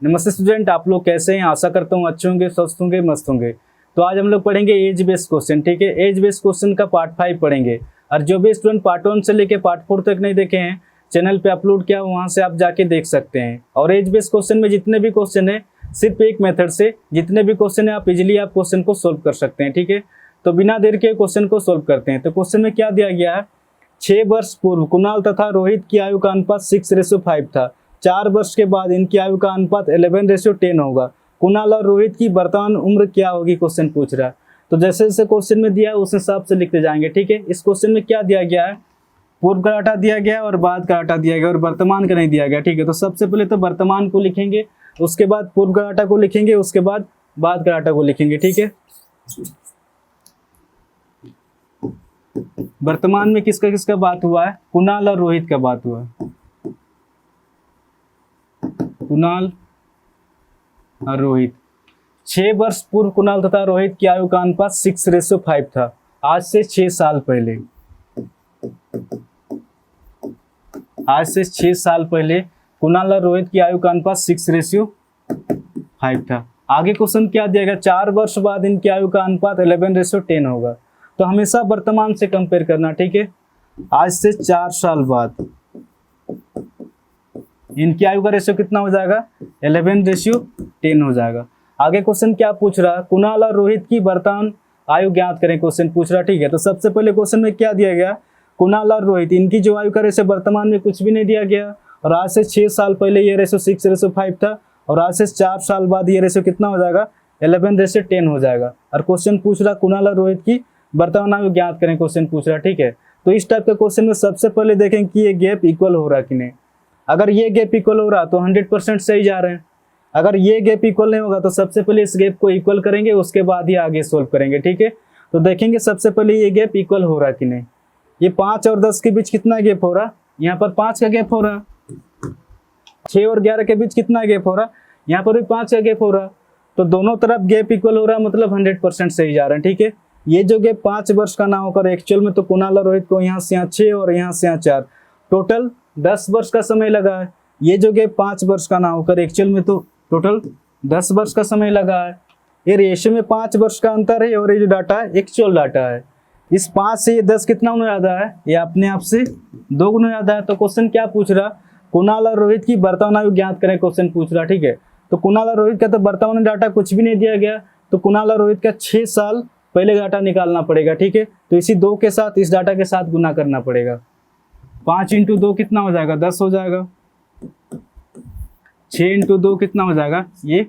नमस्ते स्टूडेंट, आप लोग कैसे हैं? आशा करता हूँ अच्छे होंगे, स्वस्थ होंगे, मस्त होंगे। तो आज हम लोग पढ़ेंगे एज बेस्ड क्वेश्चन। ठीक है, एज बेस्ड क्वेश्चन का पार्ट 5 पढ़ेंगे। और जो भी स्टूडेंट पार्ट 1 से लेके पार्ट 4 तक नहीं देखे हैं, चैनल पे अपलोड किया, वहां से आप जाके देख सकते हैं। और एज बेस्ड क्वेश्चन में जितने भी क्वेश्चन है, सिर्फ एक मेथड से जितने भी क्वेश्चन है आप इजिली आप क्वेश्चन को सोल्व कर सकते हैं। ठीक है, तो बिना देर के क्वेश्चन को सोल्व करते हैं। तो क्वेश्चन में क्या दिया गया है? 6 वर्ष पूर्व कुणाल तथा रोहित की आयु का अनुपात 6:5 था। 4 वर्ष के बाद इनकी आयु का अनुपात 11:10 होगा। कुणाल और रोहित की वर्तमान उम्र क्या होगी? क्वेश्चन पूछ रहा है। तो जैसे जैसे क्वेश्चन में दिया है उस हिसाब से लिखते जाएंगे। ठीक है, इस क्वेश्चन में क्या दिया गया है? पूर्व का डाटा दिया गया और बाद का डाटा दिया गया और वर्तमान का नहीं दिया गया। ठीक है, तो सबसे पहले तो वर्तमान को लिखेंगे, उसके बाद पूर्व का डाटा को लिखेंगे, उसके बाद का डाटा को लिखेंगे। ठीक है, वर्तमान में किसका किसका बात हुआ है? कुणाल और रोहित का बात हुआ है। कुणाल और रोहित। 6 वर्ष पूर्व कुणाल तथा रोहित की आयु का अनुपात 6:5 था। आज से 6 साल पहले, कुणाल और रोहित की आयु का अनुपात 6:5 था। आगे क्वेश्चन क्या दिया गया? 4 वर्ष बाद इनकी आयु का अनुपात 11:10 होगा। तो हमेशा वर्तमान से कंपेयर करना। ठीक है, आज से 4 साल बाद इनकी आयु का रेशियो कितना हो जाएगा? 11:10 हो जाएगा। आगे क्वेश्चन क्या पूछ रहा? कुणाल और रोहित की वर्तमान आयु ज्ञात करें, क्वेश्चन पूछ रहा। ठीक है, तो सबसे पहले क्वेश्चन में क्या दिया गया? कुणाल और रोहित, इनकी जो आयु का रेशियो वर्तमान में कुछ भी नहीं दिया गया। और आज से 6 साल पहले ये रेशियो 6:5 था और आज से 4 साल बाद ये रेशियो कितना हो जाएगा? 11:10 हो जाएगा। और क्वेश्चन पूछ रहा कुणाल और रोहित की वर्तमान आयु ज्ञात करें, क्वेश्चन पूछ रहा। ठीक है, तो इस टाइप का क्वेश्चन में सबसे पहले देखें कि ये गैप इक्वल हो रहा कि नहीं। अगर ये गैप इक्वल हो रहा तो 100% सही जा रहे हैं। अगर ये गैप इक्वल नहीं होगा तो सबसे पहले इस गैप को इक्वल करेंगे, उसके बाद ही आगे सोल्व करेंगे। ठीक है, तो देखेंगे सबसे पहले ये गैप इक्वल हो रहा कि नहीं। ये 5 और 10 के बीच कितना गैप हो रहा? यहाँ पर 5 का गैप हो रहा। 6 और 11 के बीच कितना गैप हो रहा? यहाँ पर भी 5 का गैप हो रहा। तो दोनों तरफ गैप इक्वल हो रहा, मतलब 100% सही जा रहे हैं। ठीक है, ये जो गैप 5 वर्ष का ना होकर एक्चुअल में तो कुणाल और रोहित को यहाँ से यहाँ 6 और यहाँ से यहाँ 4, टोटल 10 वर्ष का समय लगा है। ये जो गैप 5 वर्ष का ना होकर एक्चुअल में तो टोटल 10 वर्ष का समय लगा है। ये रेशियो में 5 वर्ष का अंतर है और ये जो डाटा है एक्चुअल डाटा है। इस 5 से ये 10 कितना गुना ज्यादा है? ये अपने आप से 2 गुना ज्यादा है। तो क्वेश्चन क्या पूछ रहा? कुणाल और रोहित की वर्तमान आयु ज्ञात करें, क्वेश्चन पूछ रहा। ठीक है, तो कुणाल और रोहित का तो वर्तमान डाटा कुछ भी नहीं दिया गया, तो कुणाल और रोहित का 6 साल पहले डाटा निकालना पड़ेगा। ठीक है, तो इसी 2 के साथ इस डाटा के साथ गुना करना पड़ेगा। 5 × 2 कितना हो जाएगा? 10 हो जाएगा। 6 × 2 कितना हो जाएगा? ये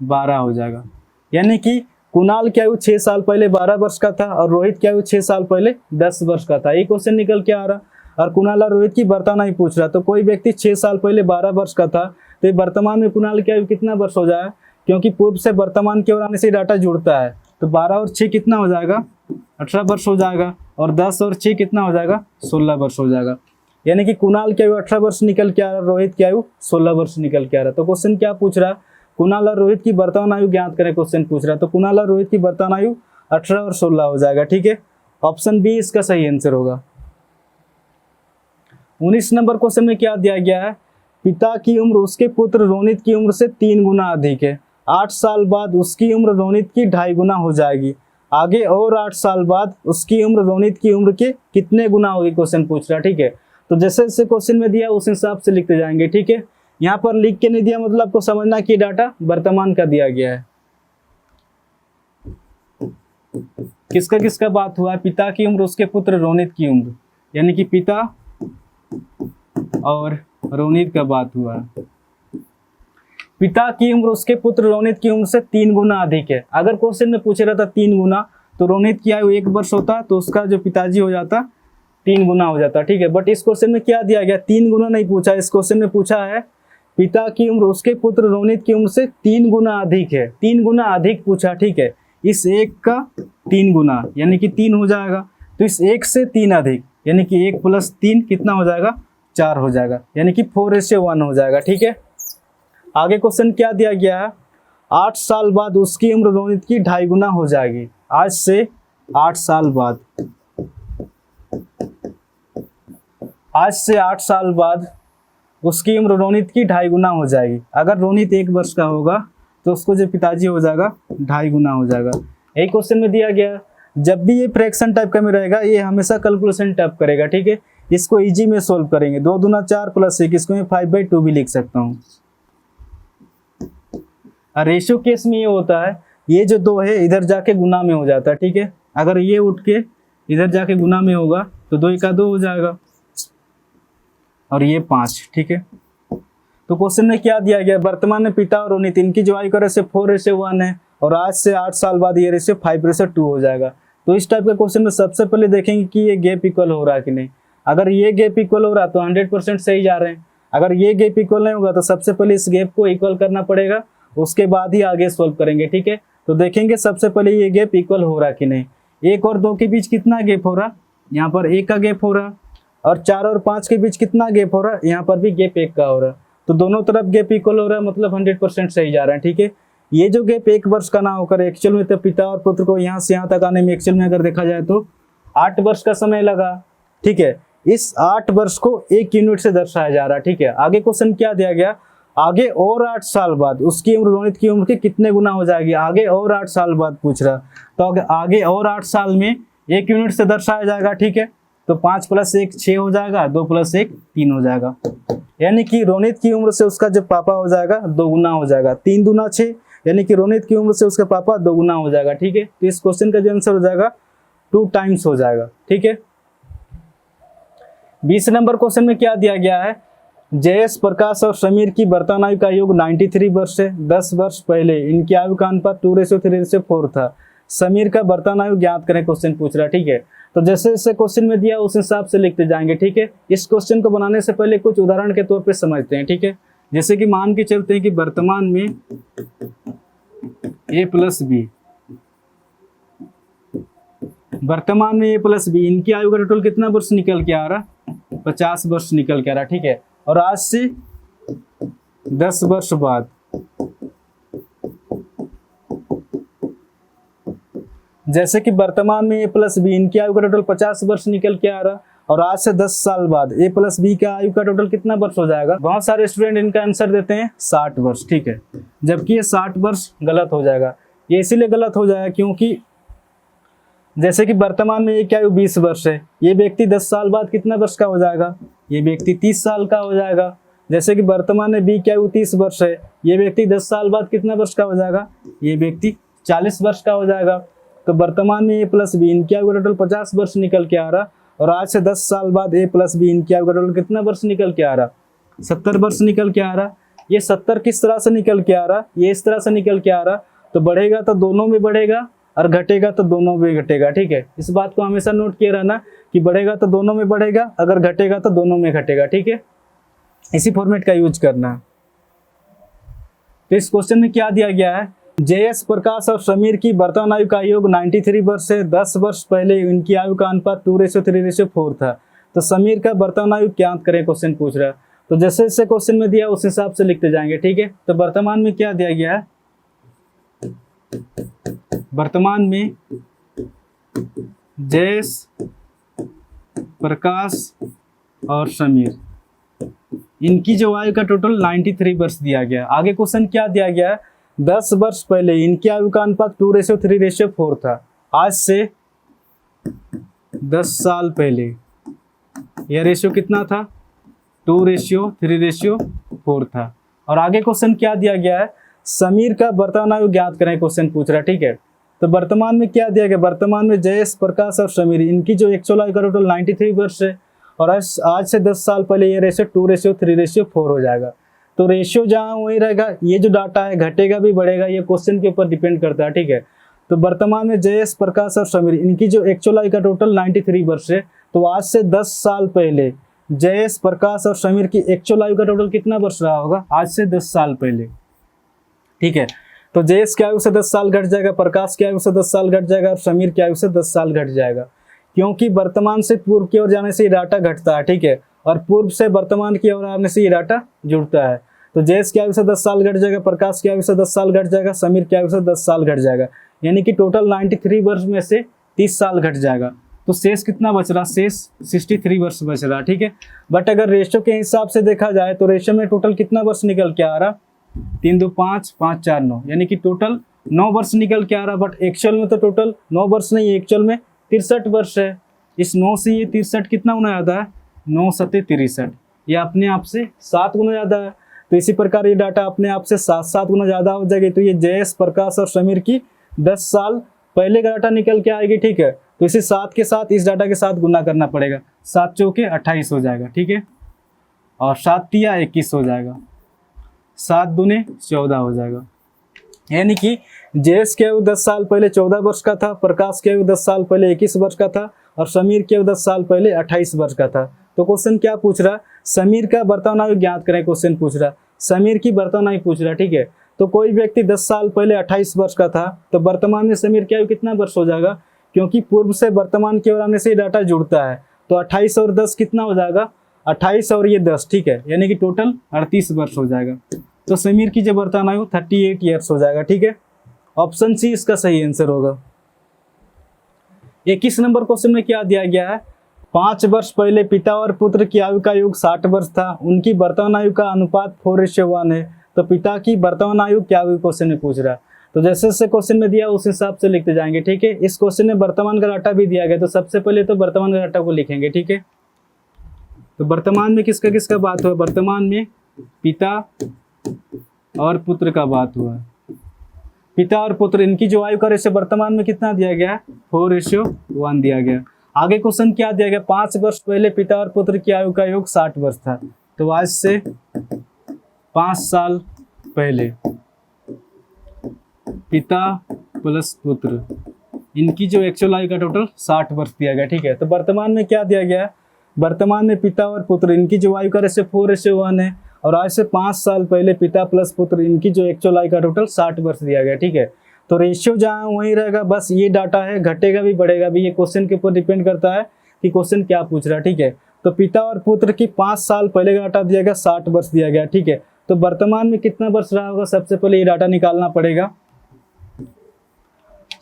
12 हो जाएगा। यानी कि कुणाल की आयु 6 साल पहले 12 वर्ष का था और रोहित की आयु 6 साल पहले 10 वर्ष का था। ये क्वेश्चन निकल के आ रहा। और कुणाल और रोहित की वर्तमान आयु पूछ रहा, तो कोई व्यक्ति 6 साल पहले 12 वर्ष का था, तो वर्तमान में कुणाल की आयु कितना वर्ष हो जाए? क्योंकि पूर्व से वर्तमान की ओर आने से डाटा जुड़ता है, तो 12 और 6 कितना हो जाएगा? 18 वर्ष हो जाएगा। और 10 और 6 कितना हो जाएगा? 16 वर्ष हो जाएगा। यानी कि कुणाल की आयु 18 वर्ष निकल के आ रहा, रोहित की आयु 16 वर्ष निकल के आ रहा। तो क्वेश्चन क्या पूछ रहा? कुणाल और रोहित की वर्तमान आयु ज्ञात करें, क्वेश्चन पूछ रहा। तो कुणाल और रोहित की वर्तमान आयु 18 और 16 हो जाएगा। ठीक है, ऑप्शन बी इसका सही आंसर होगा। 19 नंबर क्वेश्चन में क्या दिया गया है? पिता की उम्र उसके पुत्र रोनित की उम्र से 3 गुना अधिक है। 8 साल बाद उसकी उम्र रोनित की 2.5 गुना हो जाएगी। आगे और 8 साल बाद उसकी उम्र रोनित की उम्र के कितने गुना होगी? क्वेश्चन पूछ रहा। ठीक है, तो जैसे जैसे क्वेश्चन में दिया उस हिसाब से लिखते जाएंगे। ठीक है, यहाँ पर लिख के नहीं दिया, मतलब आपको समझना कि डाटा वर्तमान का दिया गया है। किसका किसका बात हुआ है? पिता की उम्र उसके पुत्र रोनित की उम्र, यानी कि पिता और रोनित का बात हुआ है। पिता की उम्र उसके पुत्र रोनित की उम्र से 3 गुना अधिक है। अगर क्वेश्चन में पूछ रहा था 3 गुना, तो रोनित की आयु 1 वर्ष होता तो उसका जो पिताजी हो जाता 3 गुना हो जाता। ठीक है, बट इस क्वेश्चन में क्या दिया गया? 3 गुना नहीं पूछा, इस क्वेश्चन में पूछा है पिता की उम्र उसके पुत्र रोनित की उम्र से 3 गुना अधिक है। 3 गुना अधिक पूछा। ठीक है, इस 1 का 3 गुना यानी कि 3 हो जाएगा। तो इस 1 से 3 अधिक यानी कि 1 + 3 कितना हो जाएगा? 4 हो जाएगा, यानी कि 4:1 हो जाएगा। ठीक है, आगे क्वेश्चन क्या दिया गया है? 8 साल बाद उसकी उम्र रोनित की 2.5 गुना हो जाएगी। आज से 8 साल बाद, आज से 8 साल बाद उसकी उम्र रोनित की 2.5 गुना हो जाएगी। अगर रोनित 1 वर्ष का होगा तो उसको जो पिताजी हो जाएगा 2.5 गुना हो जाएगा। यही क्वेश्चन में दिया गया। जब भी ये फ्रैक्शन टाइप का में रहेगा ये हमेशा कैलकुलेशन टाइप करेगा, ठीक है। इसको इजी में सोल्व करेंगे। 2 दूना 4 प्लस 1, इसको मैं 5/2 भी लिख सकता हूँ। रेशियो केस में ये होता है, ये जो 2 है इधर जाके गुना में हो जाता है, ठीक है। अगर ये उठ के इधर जाके गुना में होगा तो 2 का 2 हो जाएगा और ये 5, ठीक है। तो क्वेश्चन में क्या दिया गया, वर्तमान में पिता और रोनित इनकी जो आयु का रेशियो 4:1 है और आज से 8 साल बाद ये रेशियो 5:2 हो जाएगा। तो इस टाइप के क्वेश्चन में सबसे पहले देखेंगे कि ये गैप इक्वल हो रहा है कि नहीं। अगर ये गैप इक्वल हो रहा है तो 100% सही जा रहे हैं। अगर ये गैप इक्वल नहीं होगा तो सबसे पहले इस गैप को इक्वल करना पड़ेगा, उसके बाद ही आगे सोल्व करेंगे, ठीक है। तो देखेंगे सबसे पहले ये गैप इक्वल हो रहा है कि नहीं। 1 और 2 के बीच कितना गैप हो रहा, यहाँ पर 1 का गैप हो रहा, और 4 और 5 के बीच कितना गैप हो रहा, यहाँ पर भी गैप 1 का हो रहा। तो दोनों तरफ गैप इक्वल हो रहा है, मतलब 100% सही जा रहा है, ठीक है। ये जो गैप 1 वर्ष का ना होकर एक्चुअल में तो पिता और पुत्र को यहाँ से यहाँ तक आने में एक्चुअल में अगर देखा जाए तो 8 वर्ष का समय लगा, ठीक है। इस 8 वर्ष को 1 यूनिट से दर्शाया जा रहा है, ठीक है। आगे क्वेश्चन क्या दिया गया, आगे और 8 साल बाद उसकी उम्र रोनित की उम्र के कितने गुना हो जाएगी। आगे और 8 साल बाद पूछ रहा, तो आगे और 8 साल में 1 यूनिट से दर्शाया जाएगा, ठीक है। तो 5 + 1 6 हो जाएगा, 2 + 1 3 हो जाएगा। यानी कि रोनित की उम्र से उसका जब पापा हो जाएगा 2 गुना हो जाएगा। 3 दूना 6, यानी कि रोनित की उम्र से उसका पापा 2 गुना हो जाएगा, ठीक है। तो इस क्वेश्चन का जो आंसर हो जाएगा 2 टाइम्स हो जाएगा, ठीक है। 20 नंबर क्वेश्चन में क्या दिया गया है, जयेश, प्रकाश और समीर की वर्तमान आयु का योग 93 वर्ष है। 10 वर्ष पहले इनकी आयु का अनुपात 2:3:4 था। समीर का वर्तमान आयु ज्ञात करें, क्वेश्चन पूछ रहा है, ठीक है। तो जैसे जैसे क्वेश्चन में दिया उस हिसाब से लिखते जाएंगे, ठीक है। इस क्वेश्चन को बनाने से पहले कुछ उदाहरण के तौर पे समझते हैं, ठीक है। जैसे कि मान के चलते हैं कि वर्तमान में a + b, वर्तमान में a + b इनकी आयु का टोटल कितना वर्ष निकल के आ रहा, 50 वर्ष निकल के आ रहा, ठीक है। और आज से 10 वर्ष बाद जैसे कि वर्तमान में a + b इनकी आयु का टोटल 50 वर्ष निकल के आ रहा, और आज से 10 साल बाद a + b का आयु का टोटल कितना वर्ष हो जाएगा। बहुत सारे स्टूडेंट इनका आंसर देते हैं 60 वर्ष, ठीक है। जबकि ये 60 वर्ष गलत हो जाएगा। ये इसीलिए गलत हो जाएगा क्योंकि जैसे कि वर्तमान में ये क्या आयु 20 वर्ष है, ये व्यक्ति 10 साल बाद कितना वर्ष का हो जाएगा, ये व्यक्ति 30 साल का हो जाएगा। जैसे कि वर्तमान में b की आयु 30 वर्ष है, ये व्यक्ति 10 साल बाद कितना वर्ष का हो जाएगा, ये व्यक्ति 40 वर्ष का हो जाएगा। तो वर्तमान में a + b इनकी आयु का टोटल 50 वर्ष निकल के आ रहा, और आज से 10 साल बाद a + b इनकी आयु का टोटल कितना वर्ष निकल के आ रहा, 70 वर्ष निकल के आ रहा। ये 70 किस तरह से निकल के आ रहा, ये इस तरह से निकल के आ रहा। तो बढ़ेगा तो दोनों में बढ़ेगा और घटेगा तो दोनों में घटेगा, ठीक है। इस बात को हमेशा नोट किए रहना कि बढ़ेगा तो दोनों में बढ़ेगा, अगर घटेगा तो दोनों में घटेगा, ठीक है। इसी फॉर्मेट का यूज करना। तो इस क्वेश्चन में क्या दिया गया है, जयेश, प्रकाश और समीर की वर्तमान आयु का योग 93 वर्ष है। 10 वर्ष पहले इनकी आयु का अनुपात 2:3:4 था। तो समीर का वर्तमान आयु ज्ञात करें, क्वेश्चन पूछ रहा है। तो जैसे जैसे क्वेश्चन में दिया उस हिसाब से लिखते जाएंगे, ठीक है। तो वर्तमान में क्या दिया गया है, वर्तमान में जयेश, प्रकाश और समीर इनकी जो आयु का टोटल 93 वर्ष दिया गया। आगे क्वेश्चन क्या दिया गया है, 10 वर्ष पहले इनकी आयु का अनुपात 2:3:4 था। आज से 10 साल पहले यह रेशियो कितना था, 2:3:4 था। और आगे क्वेश्चन क्या दिया गया है, समीर का वर्तमान आयु ज्ञात करें, क्वेश्चन पूछ रहा है, ठीक है। तो वर्तमान में क्या दिया गया, वर्तमान में जयेश, प्रकाश और समीर इनकी जो एक्चुअल आयु का टोटल 93 वर्ष है, और आज से 10 साल पहले ये रेशियो 2:3:4 हो जाएगा। तो रेशियो जहाँ वही रहेगा, ये जो डाटा है घटेगा भी बढ़ेगा, ये क्वेश्चन के ऊपर डिपेंड करता है, ठीक है। तो वर्तमान में जयेश, प्रकाश और समीर इनकी जो एक्चुअल आयु का टोटल 93 वर्ष है, तो आज से 10 साल पहले जयेश, प्रकाश और समीर की एक्चुअल आयु का टोटल कितना वर्ष रहा होगा, आज से 10 साल पहले, ठीक है। तो जयेश की आयु से 10 साल घट जाएगा, प्रकाश की आयु से 10 साल घट जाएगा और समीर की आयु से 10 साल घट जाएगा, क्योंकि वर्तमान से पूर्व की ओर जाने से ये डाटा घटता है, ठीक है। और पूर्व से वर्तमान की ओर आने से ये डाटा जुड़ता है। तो जयेश की आयु से 10 साल घट जाएगा, प्रकाश की आयु से 10 साल घट जाएगा, समीर की आयु से 10 साल घट जाएगा, यानी कि टोटल 93 वर्ष में से 30 साल घट जाएगा। तो शेष कितना बच रहा, शेष 63 वर्ष बच रहा, ठीक है। बट अगर रेशियो के हिसाब से देखा जाए तो रेशियो में टोटल कितना वर्ष निकल के आ रहा, 3 2 5 5 4 9, यानी कि टोटल 9 वर्ष निकल के आ रहा। बट एक्चुअल में तो टोटल 9 वर्ष नहीं, एक्चुअल में 63 वर्ष है। इस 9 से ये 63 कितना गुना ज़्यादा है, 9 सत्ते 63, ये अपने आप से 7 गुना ज़्यादा है। तो इसी प्रकार ये डाटा अपने आप से 7 गुना ज़्यादा हो जाएगी। तो ये जयेश, प्रकाश और समीर की 10 साल पहले का डाटा निकल के आएगी, ठीक है। तो इसे 7 के साथ इस डाटा के साथ गुना करना पड़ेगा, 7 चौके 28 हो जाएगा, ठीक है। और 7 तिया 21 हो जाएगा, 7 दूने 14 हो जाएगा। यानी कि जयेश की आयु 10 साल पहले 14 वर्ष का था, प्रकाश की आयु 10 साल पहले 21 वर्ष का था और समीर की आयु 10 साल पहले 28 वर्ष का था। तो क्वेश्चन क्या पूछ रहा, समीर का वर्तमान आयु ज्ञात करें। क्वेश्चन पूछ रहा समीर की वर्तमान आयु पूछ रहा, ठीक है। तो कोई व्यक्ति 10 साल पहले 28 वर्ष का था, तो वर्तमान में समीर की आयु कितना वर्ष हो जाएगा, क्योंकि पूर्व से वर्तमान की ओर आने से डाटा जुड़ता है। तो 28 और 10 कितना हो जाएगा, 28 और ये 10, ठीक है, यानी कि टोटल 38 वर्ष हो जाएगा। तो समीर की जो वर्तमान आयु 38 ईयर्स हो जाएगा, ठीक है। ऑप्शन सी इसका सही आंसर होगा। 21 नंबर क्वेश्चन में क्या दिया गया है, 5 वर्ष पहले पिता और पुत्र की आयु का योग 60 वर्ष था, उनकी वर्तमान आयु का अनुपात 4:1 है। तो पिता की वर्तमान आयु क्या हुई, क्वेश्चन में पूछ रहा है। तो जैसे जैसे क्वेश्चन में दिया उस हिसाब से लिखते जाएंगे, ठीक है। इस क्वेश्चन में वर्तमान का डाटा भी दिया गया, तो सबसे पहले तो वर्तमान का डाटा को लिखेंगे, ठीक है। तो वर्तमान में किसका किसका बात हुआ, वर्तमान में पिता और पुत्र का बात हुआ। पिता और पुत्र इनकी जो आयु का रेशियो वर्तमान में कितना दिया गया, 4:1 दिया गया। आगे क्वेश्चन क्या दिया गया, 5 वर्ष पहले पिता और पुत्र की आयु का योग 60 वर्ष था। तो आज से 5 साल पहले पिता प्लस पुत्र इनकी जो एक्चुअल आयु का टोटल 60 वर्ष दिया गया, ठीक है। तो वर्तमान में क्या दिया गया, वर्तमान में पिता और पुत्र इनकी जो आयु का रेशियो 4:1 है, और आज से 5 साल पहले पिता प्लस पुत्र इनकी जो एक्चुअल आयु का टोटल 60 वर्ष दिया गया, ठीक है। तो रेशियो जहाँ वहीं रहेगा, बस ये डाटा है, घटेगा भी बढ़ेगा भी, ये क्वेश्चन के ऊपर डिपेंड करता है कि क्वेश्चन क्या पूछ रहा है, ठीक है। तो पिता और पुत्र की 5 साल पहले का डाटा दिया गया, 60 वर्ष दिया गया, ठीक है। तो वर्तमान में कितना वर्ष रहा होगा, सबसे पहले ये डाटा निकालना पड़ेगा।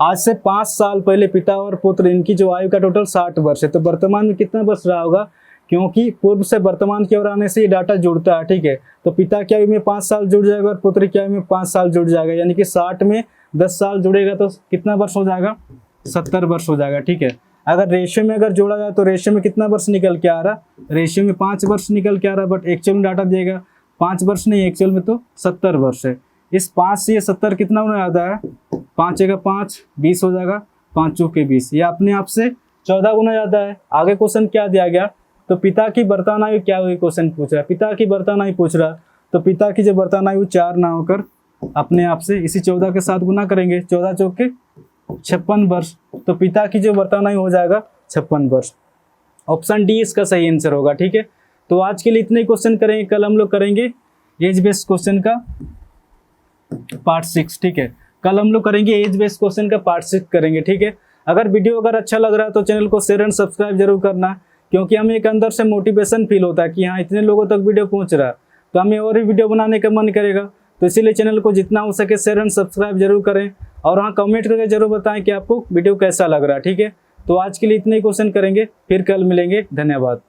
आज से 5 साल पहले पिता और पुत्र इनकी जो आयु का टोटल 60 वर्ष है, तो वर्तमान में कितना वर्ष रहा होगा, क्योंकि पूर्व से वर्तमान की ओर आने से ये डाटा जुड़ता है, ठीक है। तो पिता की आयु में 5 साल जुड़ जाएगा और पुत्र की आयु में 5 साल जुड़ जाएगा, यानी कि 60 में 10 साल जुड़ेगा तो कितना वर्ष हो जाएगा, 70 वर्ष हो जाएगा, ठीक है। अगर रेशियो में अगर जोड़ा जाए तो रेशियो में कितना वर्ष निकल के आ रहा, रेशियो में 5 वर्ष निकल के आ रहा, बट एक्चुअल में डाटा देगा 5 वर्ष नहीं, एक्चुअल में तो 70 वर्ष है। इस 5 से ये 70 कितना होने आता है, 5 × 5 20 हो जाएगा, 5 चौके 20, ये अपने आप से 14 गुना ज़्यादा है। आगे क्वेश्चन क्या दिया गया, तो पिता की वर्तमान आयु क्या हुई, क्वेश्चन पूछ रहा है, पिता की वर्तमान आयु पूछ रहा है। तो पिता की जो वर्तमान आयु 4 ना होकर अपने आप से इसी 14 के साथ गुना करेंगे, 14 चौके 56 वर्ष। तो पिता की जो वर्तमान आयु हो जाएगा 56 वर्ष। ऑप्शन डी इसका सही आंसर होगा, ठीक है। तो आज के लिए इतने क्वेश्चन करेंगे, कल हम लोग करेंगे एज बेस्ड क्वेश्चन का पार्ट 6, ठीक है। कल हम लोग करेंगे एज बेस्ड क्वेश्चन का पार्ट 6 करेंगे, ठीक है। अगर वीडियो अगर अच्छा लग रहा है तो चैनल को शेयर एंड सब्सक्राइब जरूर करना, क्योंकि हमें एक अंदर से मोटिवेशन फील होता है कि हाँ इतने लोगों तक वीडियो पहुंच रहा है, तो हमें और भी वीडियो बनाने का मन करेगा। तो इसीलिए चैनल को जितना हो सके शेयर एंड सब्सक्राइब जरूर करें, और हाँ कमेंट करके जरूर बताएं कि आपको वीडियो कैसा लग रहा है, ठीक है। तो आज के लिए इतने ही क्वेश्चन करेंगे, फिर कल मिलेंगे, धन्यवाद।